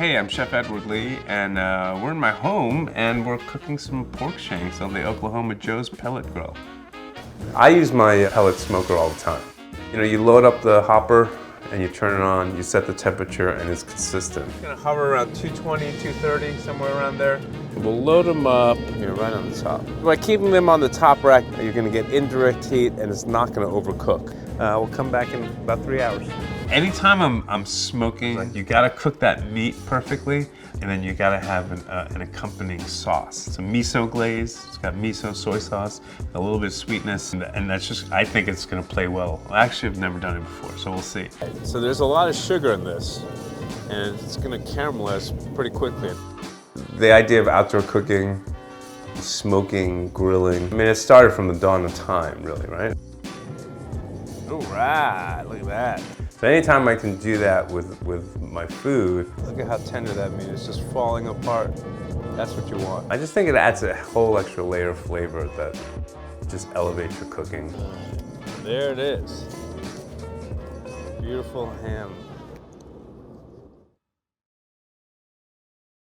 Hey, I'm Chef Edward Lee, and we're in my home, and we're cooking some pork shanks on the Oklahoma Joe's Pellet Grill. I use my pellet smoker all the time. You know, you load up the hopper, and you turn it on, you set the temperature, and it's consistent. It's gonna hover around 220, 230, somewhere around there. We'll load them up here right on the top. By keeping them on the top rack, you're gonna get indirect heat, and it's not gonna overcook. We'll come back in about 3 hours. Anytime I'm smoking, you gotta cook that meat perfectly, and then you gotta have an accompanying sauce. It's a miso glaze. It's got miso, soy sauce, a little bit of sweetness, and that's just, I think it's gonna play well. Actually, I've never done it before, so we'll see. So there's a lot of sugar in this, and it's gonna caramelize pretty quickly. The idea of outdoor cooking, smoking, grilling, I mean, it started from the dawn of time, really, right? All right, look at that. So anytime I can do that with my food. Look at how tender that meat is, just falling apart. That's what you want. I just think it adds a whole extra layer of flavor that just elevates your cooking. There it is. Beautiful ham.